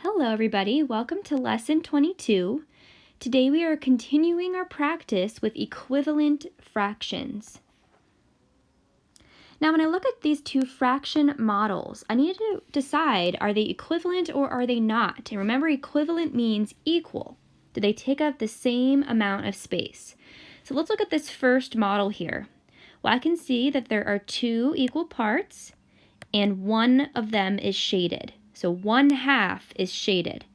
Hello everybody, welcome to lesson 22. Today we are continuing our practice with equivalent fractions. Now when I look at these two fraction models, I need to decide, are they equivalent or are they not? And remember, equivalent means equal. Do they take up the same amount of space? So let's look at this first model here. Well, I can see that there are two equal parts and one of them is shaded. So 1/2 is shaded.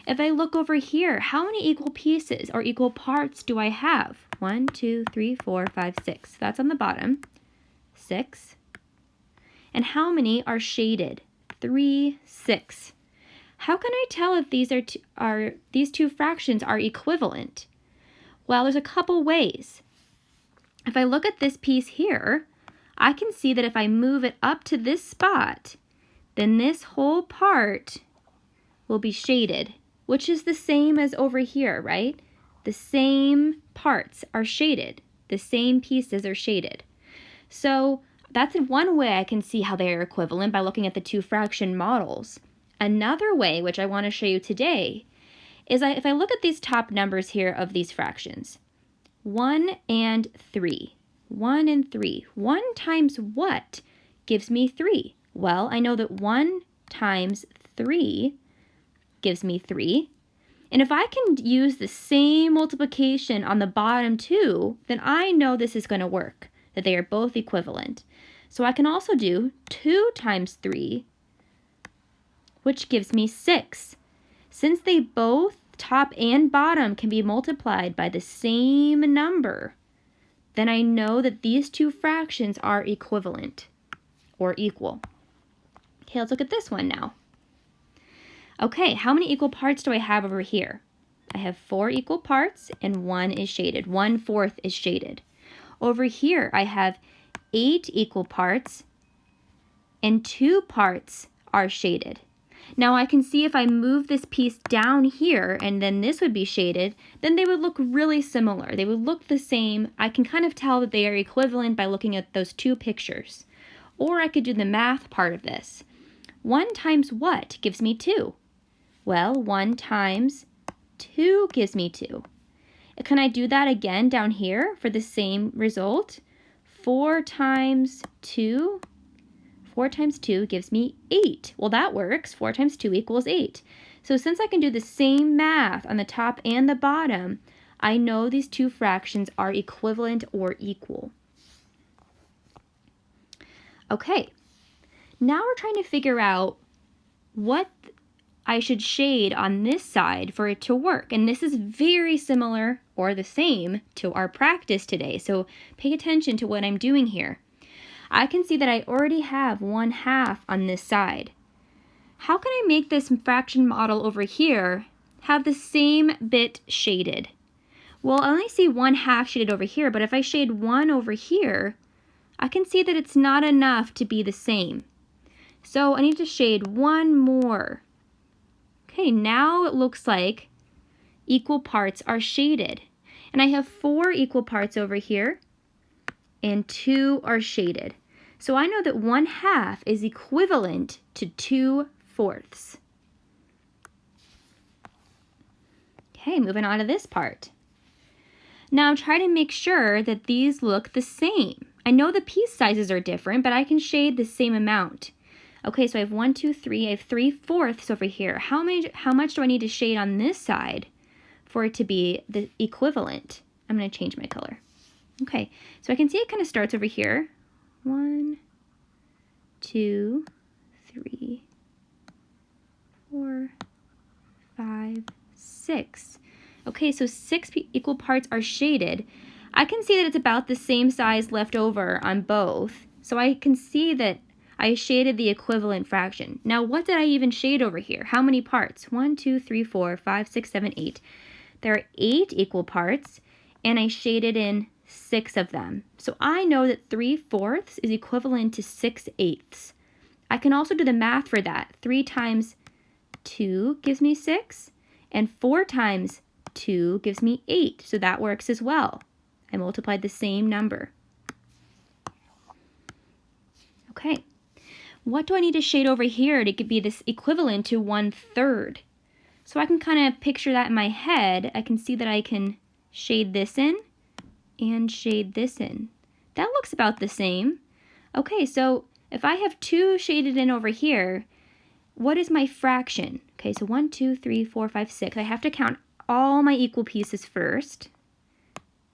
If I look over here, how many equal pieces or equal parts do I have? 1, 2, 3, 4, 5, 6. That's on the bottom. 6. And how many are shaded? 3, 6. How can I tell if these two fractions are equivalent? Well, there's a couple ways. If I look at this piece here, I can see that if I move it up to this spot, then this whole part will be shaded, which is the same as over here, right? The same parts are shaded. The same pieces are shaded. So that's one way I can see how they are equivalent, by looking at the two fraction models. Another way, which I want to show you today, is if I look at these top numbers here of these fractions, 1 and 3. 1 and 3. 1 times what gives me 3? Well, I know that 1 times 3 gives me 3. And if I can use the same multiplication on the bottom too, then I know this is going to work, that they are both equivalent. So I can also do 2 times 3, which gives me 6. Since they both, top and bottom, can be multiplied by the same number, then I know that these two fractions are equivalent or equal. Okay, let's look at this one now. Okay, how many equal parts do I have over here? I have 4 equal parts and 1 is shaded. 1/4 is shaded. Over here, I have 8 equal parts and 2 parts are shaded. Now I can see if I move this piece down here and then this would be shaded, then they would look really similar. They would look the same. I can kind of tell that they are equivalent by looking at those two pictures. Or I could do the math part of this. 1 times what gives me 2? Well, 1 times 2 gives me 2. Can I do that again down here for the same result? 4 times 2? 4 times 2 gives me 8. Well, that works. 4 times 2 equals 8. So since I can do the same math on the top and the bottom, I know these two fractions are equivalent or equal. Okay, now we're trying to figure out what I should shade on this side for it to work. And this is very similar or the same to our practice today. So pay attention to what I'm doing here. I can see that I already have 1/2 on this side. How can I make this fraction model over here have the same bit shaded? Well, I only see 1/2 shaded over here, but if I shade 1 over here, I can see that it's not enough to be the same. So I need to shade 1 more. Okay, now it looks like equal parts are shaded. And I have 4 equal parts over here and 2 are shaded. So I know that 1/2 is equivalent to 2/4. Okay, moving on to this part. Now try to make sure that these look the same. I know the piece sizes are different, but I can shade the same amount. Okay, so I have 1, 2, 3. I have 3/4 over here. How much do I need to shade on this side for it to be the equivalent? I'm going to change my color. Okay, so I can see it kind of starts over here. 1, 2, 3, 4, 5, 6. Okay, so 6 equal parts are shaded. I can see that it's about the same size left over on both. So I can see that I shaded the equivalent fraction. Now, what did I even shade over here? How many parts? 1, 2, 3, 4, 5, 6, 7, 8. There are 8 equal parts, and I shaded in 6 of them. So I know that 3/4 is equivalent to 6/8. I can also do the math for that. 3 times 2 gives me 6, and 4 times 2 gives me 8. So that works as well. I multiplied the same number. Okay. what do I need to shade over here to be this equivalent to 1/3? So I can kind of picture that in my head. I can see that I can shade this in and shade this in. That looks about the same. Okay, so if I have 2 shaded in over here, what is my fraction? Okay, so 1, 2, 3, 4, 5, 6. I have to count all my equal pieces first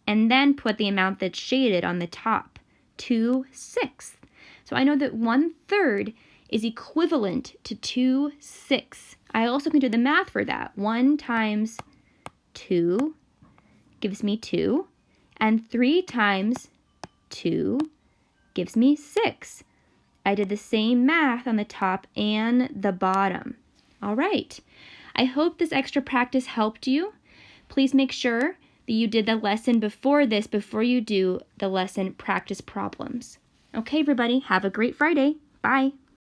and then put the amount that's shaded on the top, 2/6. So I know that 1/3 is equivalent to 2/6. I also can do the math for that. 1 times 2 gives me 2, and 3 times 2 gives me 6. I did the same math on the top and the bottom. All right. I hope this extra practice helped you. Please make sure that you did the lesson before this, before you do the lesson practice problems. Okay, everybody, have a great Friday. Bye.